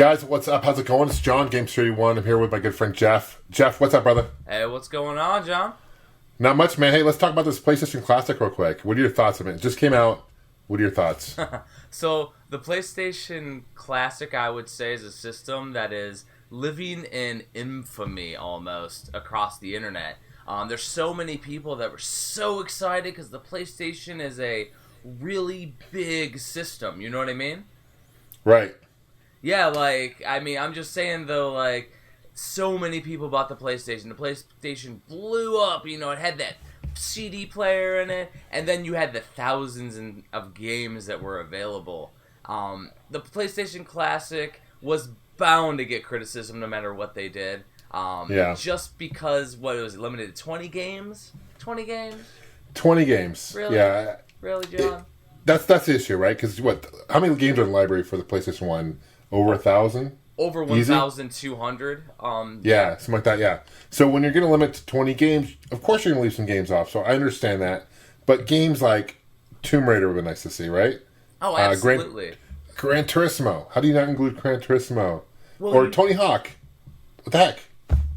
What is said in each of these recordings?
Guys, what's up? How's it going? It's John, Gamester81. I'm here with my good friend Jeff. Jeff, what's up, brother? Hey, what's going on, John? Not much, man. Hey, let's talk about this PlayStation Classic real quick. What are your thoughts on it? It just came out. What are your thoughts? So, the PlayStation Classic, I would say, is a system that is living in infamy almost across the internet. There's so many people that were so excited because the PlayStation is a really big system. You know what I mean? Right. Yeah, I'm just saying, though, so many people bought the PlayStation. The PlayStation blew up, it had that CD player in it, and then you had the thousands of games that were available. The PlayStation Classic was bound to get criticism no matter what they did. Just because, it was limited to 20 games? 20 games? 20 games. Really? Yeah. Really, John? That's the issue, right? Because how many games are in the library for the PlayStation 1? Over 1,000? Over 1,200. Yeah, something like that, yeah. So when you're going to limit to 20 games, of course you're going to leave some games off, so I understand that. But games like Tomb Raider would be nice to see, right? Oh, absolutely. Gran Turismo. How do you not include Gran Turismo? Well, or Tony Hawk. What the heck?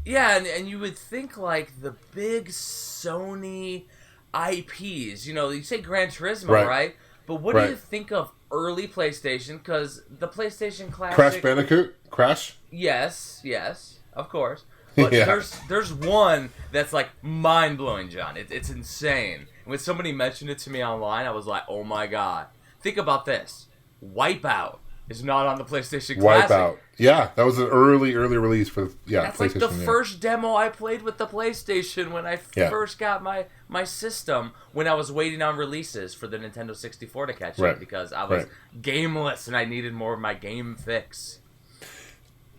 Yeah, and you would think, the big Sony IPs, you say Gran Turismo, right? But what do you think of early PlayStation? Because the PlayStation Classic... Crash Bandicoot? Crash? Yes, of course. But there's one that's, mind-blowing, John. It's insane. When somebody mentioned it to me online, I was like, oh my god. Think about this. Wipeout is not on the PlayStation Classic. Wipeout. Yeah, that was an early release for That's PlayStation. The first demo I played with the PlayStation when I first got my system, when I was waiting on releases for the Nintendo 64 to catch up because I was gameless and I needed more of my game fix.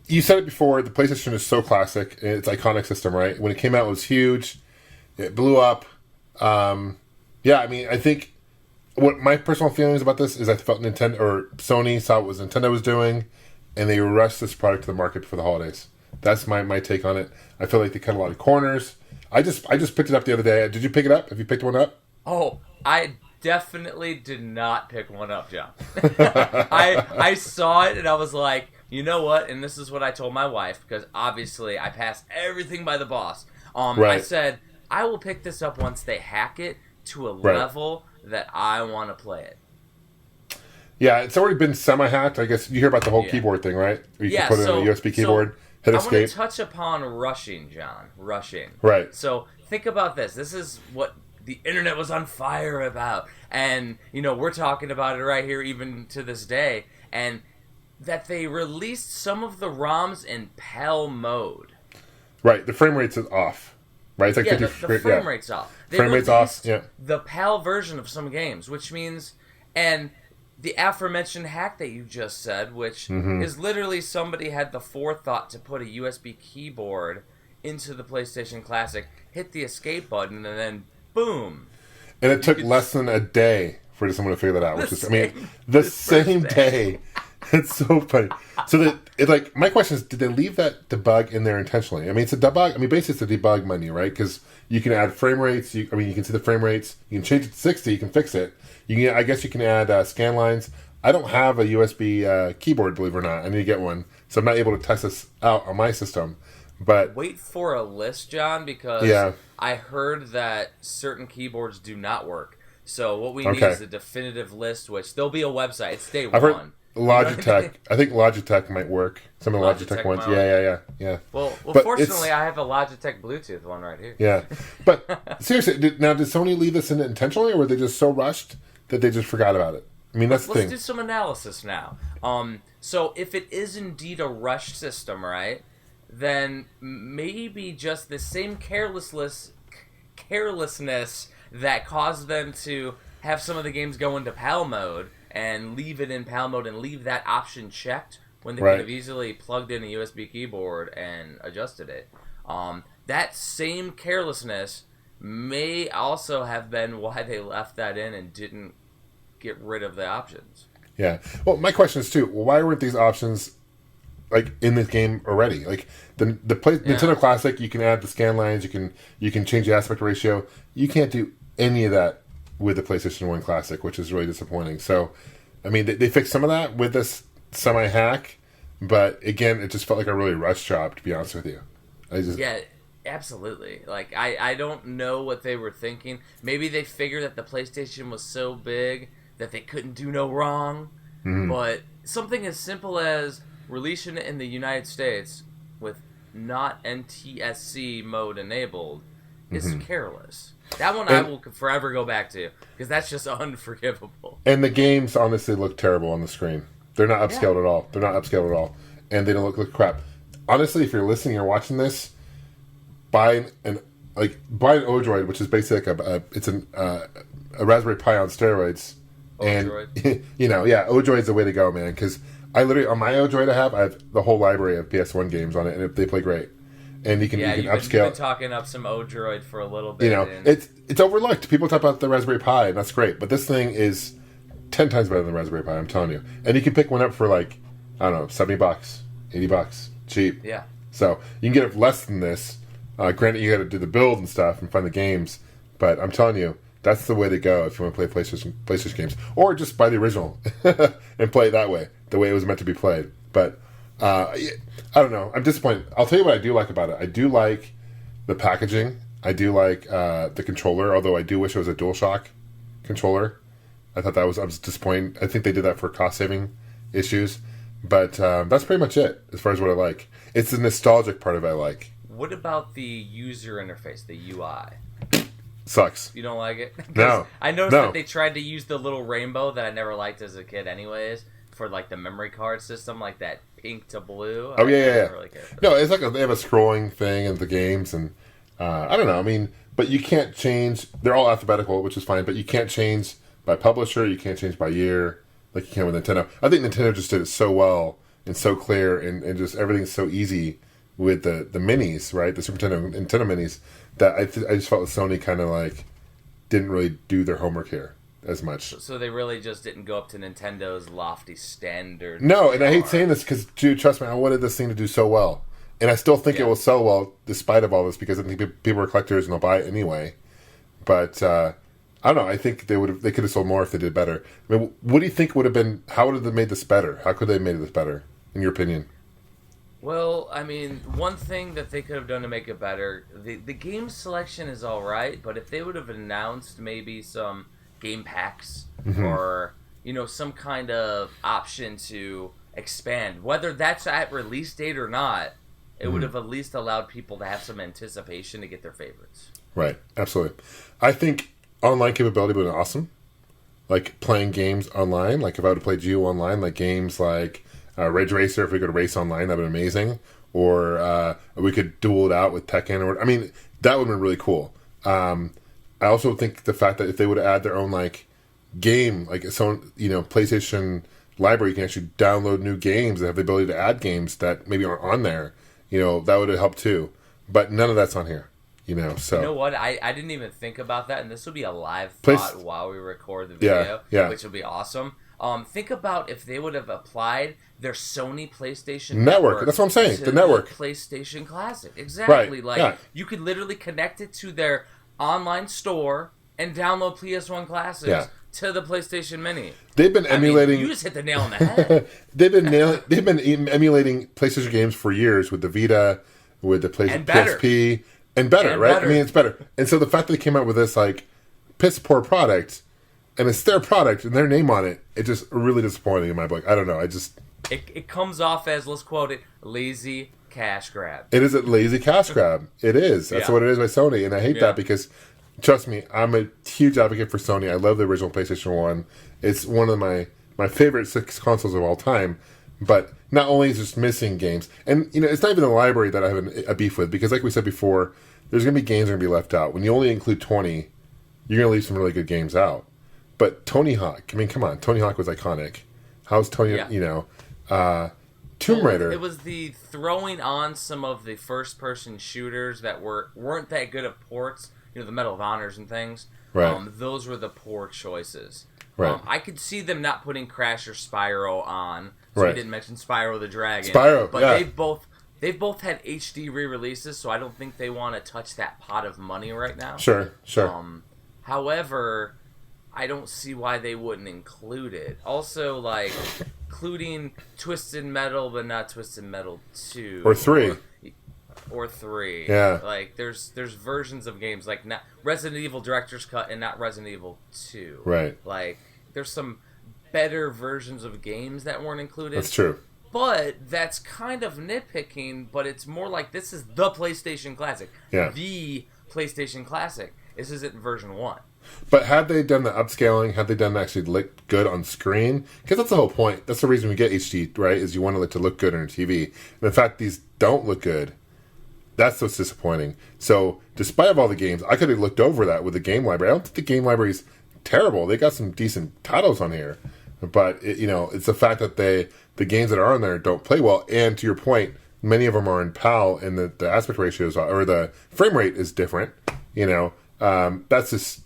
You said it before, the PlayStation is so classic. It's an iconic system, right? When it came out, it was huge. It blew up. I think what my personal feelings about this is I felt Nintendo or Sony saw what Nintendo was doing, and they rushed this product to the market for the holidays. That's my take on it. I feel like they cut a lot of corners. I just picked it up the other day. Did you pick it up? Have you picked one up? Oh, I definitely did not pick one up, John. I saw it and I was like, you know what? And this is what I told my wife, because obviously I passed everything by the boss. I said, I will pick this up once they hack it to a level that I want to play it. Yeah, it's already been semi-hacked. I guess you hear about the whole keyboard thing, right? Where you can put in a USB keyboard, hit escape. I want to touch upon rushing, John. Rushing. Right. So think about this. This is what the internet was on fire about. And, we're talking about it right here even to this day. And that they released some of the ROMs in PAL mode. Right. The frame rate's off. Right? It's like 50 the frame rate's off. They frame rate's off, the PAL version of some games, which means... And the aforementioned hack that you just said, which is literally somebody had the forethought to put a USB keyboard into the PlayStation Classic, hit the escape button, and then boom. And it took less than a day for someone to figure that out. The same day. It's so funny. So my question is, did they leave that debug in there intentionally? It's a debug. Basically it's a debug menu, right? Because you can add frame rates. You can see the frame rates. You can change it to 60. You can fix it. I guess you can add scan lines. I don't have a USB keyboard, believe it or not. I need to get one, so I'm not able to test this out on my system. But wait for a list, John, because I heard that certain keyboards do not work. So what we need is a definitive list, which there'll be a website. It's day one. Heard Logitech. I think Logitech might work. Some of the Logitech ones. Yeah. Well, fortunately, I have a Logitech Bluetooth one right here. Yeah. But seriously, did Sony leave this in intentionally, or were they just so rushed that they just forgot about it? That's the thing. Let's do some analysis now. So if it is indeed a rushed system, right, then maybe just the same carelessness that caused them to have some of the games go into PAL mode and leave it in PAL mode and leave that option checked when they could have easily plugged in a USB keyboard and adjusted it. That same carelessness may also have been why they left that in and didn't get rid of the options. Yeah. Well, my question is too, why weren't these options in this game already? Nintendo Classic, you can add the scan lines, you can change the aspect ratio. You can't do any of that with the PlayStation 1 Classic, which is really disappointing. So, they fixed some of that with this semi-hack, But again, it just felt like a really rush job, to be honest with you. Yeah, absolutely. Like, I don't know what they were thinking. Maybe they figured that the PlayStation was so big that they couldn't do no wrong. Mm-hmm. But something as simple as releasing it in the United States with not NTSC mode enabled is careless. That one I will forever go back to, because that's just unforgivable. And the games honestly look terrible on the screen. They're not upscaled at all. They're not upscaled at all. And they don't look like crap. Honestly, if you're listening or watching this, buy an Odroid, which is basically a Raspberry Pi on steroids. Odroid. And, Odroid's the way to go, man, because I literally, on my Odroid I have the whole library of PS1 games on it, and they play great. And you can upscale. You've been talking up some Odroid for a little bit. It's overlooked. People talk about the Raspberry Pi, and that's great. But this thing is 10 times better than the Raspberry Pi, I'm telling you. And you can pick one up for like, I don't know, $70, $80, cheap. Yeah. So you can get it less than this. Granted, you got to do the build and stuff and find the games. But I'm telling you, that's the way to go if you want to play PlayStation games. Or just buy the original and play it that way, the way it was meant to be played. But I don't know. I'm disappointed. I'll tell you what I do like about it. I do like the packaging. I do like the controller, although I do wish it was a DualShock controller. I was disappointed. I think they did that for cost-saving issues. But that's pretty much it as far as what I like. It's the nostalgic part of it I like. What about the user interface, the UI? Sucks. You don't like it? No. I noticed that they tried to use the little rainbow that I never liked as a kid anyways, for like the memory card system, like that pink to blue. Oh, yeah. Really No, it's like they have a scrolling thing in the games, and I don't know. I mean, but you can't change. They're all alphabetical, which is fine, but you can't change by publisher. You can't change by year like you can with Nintendo. I think Nintendo just did it so well and so clear, and just everything's so easy with the minis, right? The Super Nintendo minis, that I just felt that Sony kind of like didn't really do their homework here as much. So they really just didn't go up to Nintendo's lofty standard. No, and I hate saying this because, dude, trust me, I wanted this thing to do so well. And I still think it will sell well despite of all this, because I think people are collectors and they'll buy it anyway. But I don't know. I think they could have sold more if they did better. I mean, what do you think would have been? How would have they made this better? How could they have made this better, in your opinion? Well, I mean, one thing that they could have done to make it better, the game selection is all right, but if they would have announced maybe some game packs or some kind of option to expand, whether that's at release date or not, it would have at least allowed people to have some anticipation to get their favorites. Right, absolutely. I think online capability would have been awesome. Like playing games online, like if I would have played you online, like games like Ridge Racer, if we could race online, that would be amazing. Or we could duel it out with Tekken. That would have been really cool. I also think the fact that if they would have added their own like game, like PlayStation library, you can actually download new games and have the ability to add games that maybe aren't on there. That would have helped too. But none of that's on here. So. You know what? I didn't even think about that, and this will be a live thought while we record the video, which will be awesome. Think about if they would have applied their Sony PlayStation Network. That's what I'm saying. The network. PlayStation Classic. Exactly. Right. You could literally connect it to their online store and download PS1 classics to the PlayStation Mini. They've been emulating. You just hit the nail on the head. They've been emulating PlayStation games for years with the Vita, with the PlayStation PSP, and better, right? Better. I mean, it's better. And so the fact that they came out with this like piss poor product, and it's their product and their name on it, it's just really disappointing in my book. I don't know. It comes off as, let's quote it, lazy cash grab. It is a lazy cash grab. It is. That's what it is by Sony, and I hate that because, trust me, I'm a huge advocate for Sony. I love the original PlayStation 1. It's one of my favorite 6 consoles of all time. But not only is it just missing games, and it's not even the library that I have a beef with, because like we said before, there's going to be games that are going to be left out. When you only include 20, you're going to leave some really good games out. But Tony Hawk, I mean, come on. Tony Hawk was iconic. How's Tony, Tomb Raider. It was the throwing on some of the first-person shooters that weren't that good at ports, the Medal of Honors and things. Right. Those were the poor choices. Right. I could see them not putting Crash or Spyro on. So we didn't mention Spyro the Dragon. But they've both had HD re-releases, so I don't think they want to touch that pot of money right now. Sure. However, I don't see why they wouldn't include it. Also, like, including Twisted Metal, but not Twisted Metal 2. Or 3. Or 3. Yeah. Like, there's versions of games, like, not Resident Evil Director's Cut and not Resident Evil 2. Right. Like, there's some better versions of games that weren't included. That's true. But that's kind of nitpicking, but it's more like this is the PlayStation Classic. Yeah. The PlayStation Classic. This isn't version 1. But had they done the upscaling, had they done actually look good on screen? Because that's the whole point. That's the reason we get HD, right? Is you want it to look good on your TV. And the fact these don't look good, that's what's disappointing. So, despite of all the games, I could have looked over that with the game library. I don't think the game library's terrible. They got some decent titles on here. But, it's the fact that the games that are on there don't play well. And to your point, many of them are in PAL, and the aspect ratios or the frame rate is different. That's just...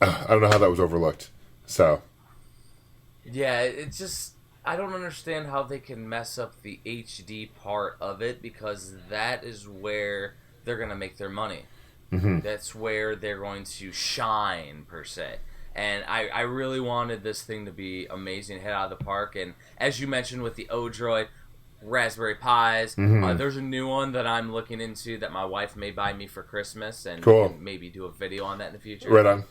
I don't know how that was overlooked. So, yeah, it's just I don't understand how they can mess up the HD part of it, because that is where they're gonna make their money. mm-hmm. That's where they're going to shine, per se. And I really wanted this thing to be amazing, hit out of the park. And as you mentioned with the Odroid, Raspberry Pis, mm-hmm. There's a new one that I'm looking into that my wife may buy me for Christmas, and Cool. maybe do a video on that in the future. Right on.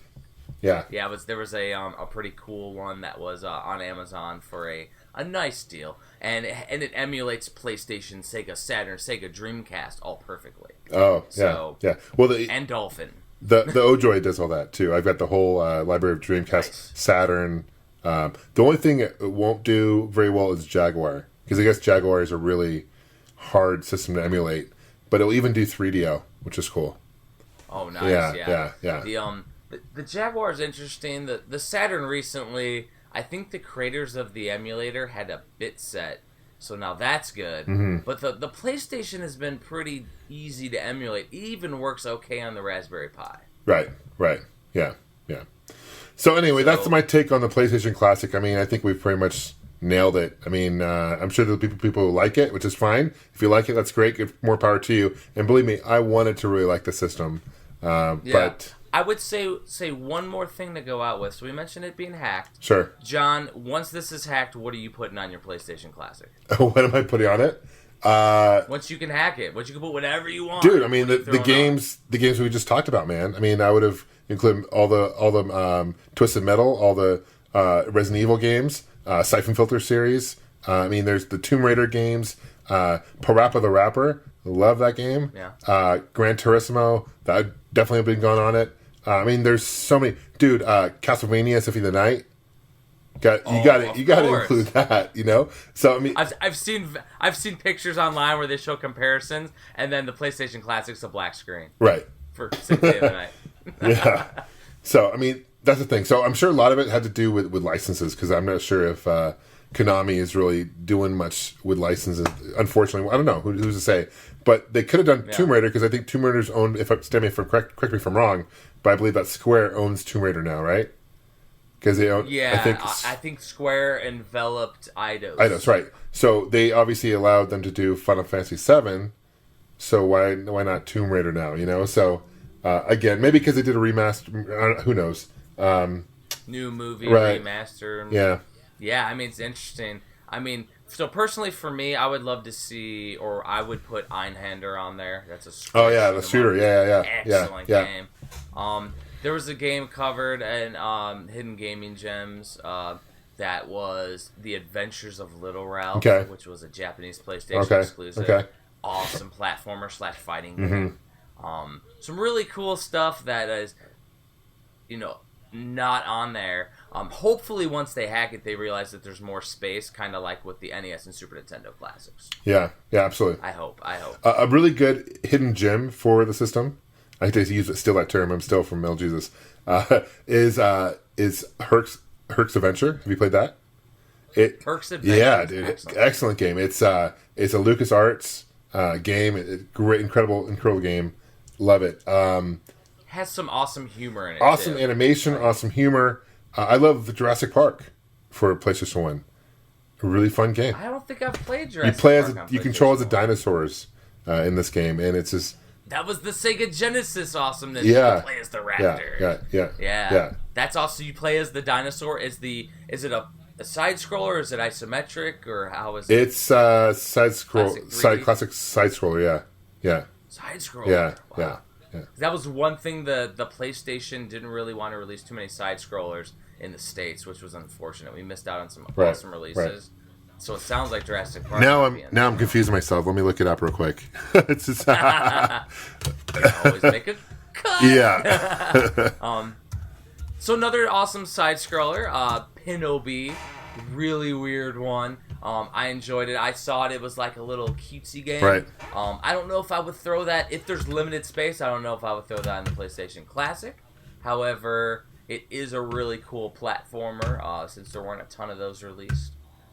Yeah. Yeah, there was a pretty cool one that was on Amazon for a nice deal, and it emulates PlayStation, Sega Saturn, Sega Dreamcast all perfectly. Oh, So, yeah. Well, and Dolphin. The Odroid does all that too. I've got the whole library of Dreamcast, Nice. Saturn. The only thing it won't do very well is Jaguar, because I guess Jaguar is a really hard system to emulate, but it'll even do 3DO, which is cool. Oh, nice. Yeah. The Jaguar is interesting. The Saturn recently, I think the creators of the emulator had a bit set, so now that's good. Mm-hmm. But the PlayStation has been pretty easy to emulate. It even works okay on the Raspberry Pi. Right. Yeah. So anyway, that's my take on the PlayStation Classic. I mean, I think we've pretty much nailed it. I mean, I'm sure there'll be people who like it, which is fine. If you like it, that's great. Give more power to you. And believe me, I wanted to really like the system. But I would say one more thing to go out with. So we mentioned it being hacked. Sure. John, once this is hacked, what are you putting on your PlayStation Classic? What am I putting on it? Once you can hack it, once you can put whatever you want. Dude, I mean the games we just talked about, man. I mean, I would have included all the Twisted Metal, all the Resident Evil games, Siphon Filter series. I mean, there's the Tomb Raider games, Parappa the Rapper. Love that game. Yeah. Gran Turismo, that definitely have been gone on it. I mean, there's so many. Dude, Castlevania Symphony of the Night. You got to include that, So I mean, I've seen pictures online where they show comparisons, and then the PlayStation Classic's a black screen. Right. For Symphony of the Night. Yeah. So I mean, that's the thing. So I'm sure a lot of it had to do with licenses, because I'm not sure if Konami is really doing much with licenses. Unfortunately, I don't know who's to say, but they could have done Tomb Raider, because I think Tomb Raider's owned. Correct me if I'm wrong, but I believe that Square owns Tomb Raider now, right? Because they own. Yeah, I think Square enveloped Eidos. Eidos, right? So they obviously allowed them to do Final Fantasy VII. So why not Tomb Raider now? So again, maybe because they did a remaster. Who knows? New movie remaster. Yeah. Yeah, I mean, it's interesting. I mean, so personally for me, I would love to see, or I would put Einhander on there. That's a the shooter. Yeah. Excellent game. There was a game covered in Hidden Gaming Gems that was The Adventures of Little Ralph, which was a Japanese PlayStation exclusive. Okay. Awesome platformer / fighting game. Some really cool stuff that is, not on there. Hopefully, once they hack it, they realize that there's more space, kind of like with the NES and Super Nintendo classics. Yeah, absolutely. I hope. A really good hidden gem for the system. I hate to steal that term. I'm still from Mel Jesus. Is Herc's Adventure? Have you played that? Herc's Adventure. Yeah, dude, excellent game. It's a LucasArts game. Great, incredible game. Love it. Has some awesome humor in it. Awesome too. Animation, awesome humor. I love the Jurassic Park for PlayStation 1. A really fun game. I don't think I've played Jurassic Park. You control as the dinosaurs in this game, and it's just That was the Sega Genesis awesomeness. Yeah. You play as the raptor. Yeah. That's also, you play as the dinosaur. Is it a side scroller, or is it isometric, or how is it? It's side scroll, classic side scroller. Yeah. Side scroller. Yeah. Wow. Yeah. That was one thing the PlayStation didn't really want to release too many side scrollers in the States, which was unfortunate. We missed out on some awesome releases. Right. So it sounds like Jurassic Park. Now I'm confusing myself. Let me look it up real quick. It's just always make a cut. Yeah. So another awesome side scroller, Pinobi, really weird one. I enjoyed it. I saw it. It was like a little cutesy game. Right. I don't know if I would throw that, if there's limited space, I don't know if I would throw that in the PlayStation Classic. However, it is a really cool platformer, since there weren't a ton of those released.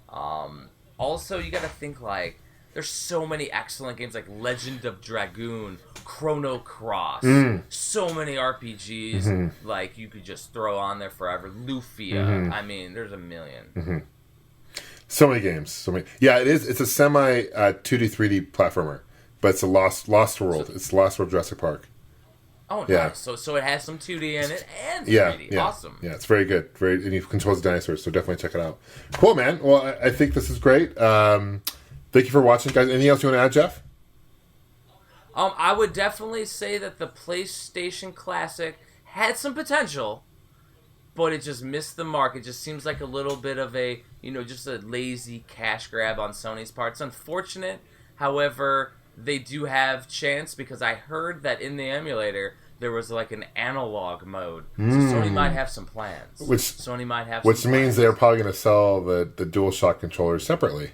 Also, you gotta think, like, there's so many excellent games like Legend of Dragoon, Chrono Cross, so many RPGs, like, you could just throw on there forever. Lufia, I mean, there's a million. So many games. Yeah, it is. It's a semi 2D 3D platformer, but it's a Lost World. It's Lost World Jurassic Park. Oh, yeah. Nice. So it has some 2D in it and 3D. Yeah. Awesome. Yeah, it's very good. And you control the dinosaurs, so definitely check it out. Cool, man. Well, I think this is great. Thank you for watching, guys. Anything else you want to add, Jeff? I would definitely say that the PlayStation Classic had some potential, but it just missed the mark. It just seems like a little bit of a, just a lazy cash grab on Sony's part. It's unfortunate. However, they do have chance, because I heard that in the emulator there was like an analog mode. So Sony might have some plans. Which means they're probably going to sell the DualShock controllers separately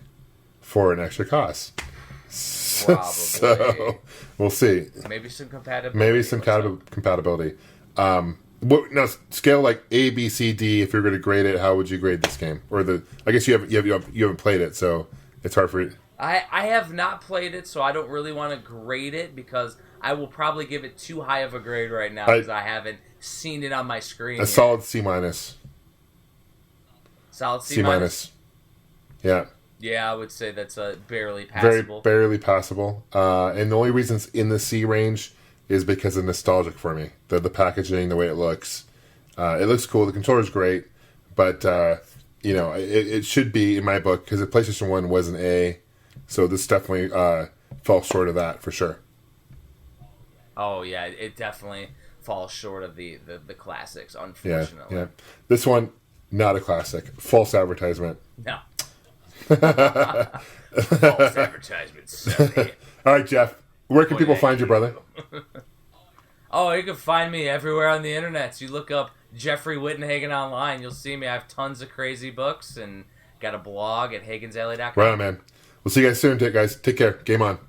for an extra cost. Probably. So we'll see. Maybe some compatibility. Now, scale like A, B, C, D. If you're going to grade it, how would you grade this game? Or I guess you haven't played it, so it's hard for you. I have not played it, so I don't really want to grade it, because I will probably give it too high of a grade right now, because I haven't seen it on my screen. Solid C minus. Solid C minus. Yeah. Yeah, I would say that's barely passable. Very barely passable. And the only reason it's in the C range is because of nostalgic for me. The packaging, the way it looks. It looks cool. The controller's great. But, it should be, in my book, because the PlayStation 1 was an A. So this definitely falls short of that, for sure. Oh, yeah. It definitely falls short of the classics, unfortunately. Yeah. This one, not a classic. False advertisement. No. False advertisement, Sony. All right, Jeff. Where can people find you, brother? Oh, you can find me everywhere on the internet. So you look up Jeffrey Wittenhagen online, you'll see me. I have tons of crazy books and got a blog at hagensalley.com. Right on, man. We'll see you guys soon, guys. Take care. Game on.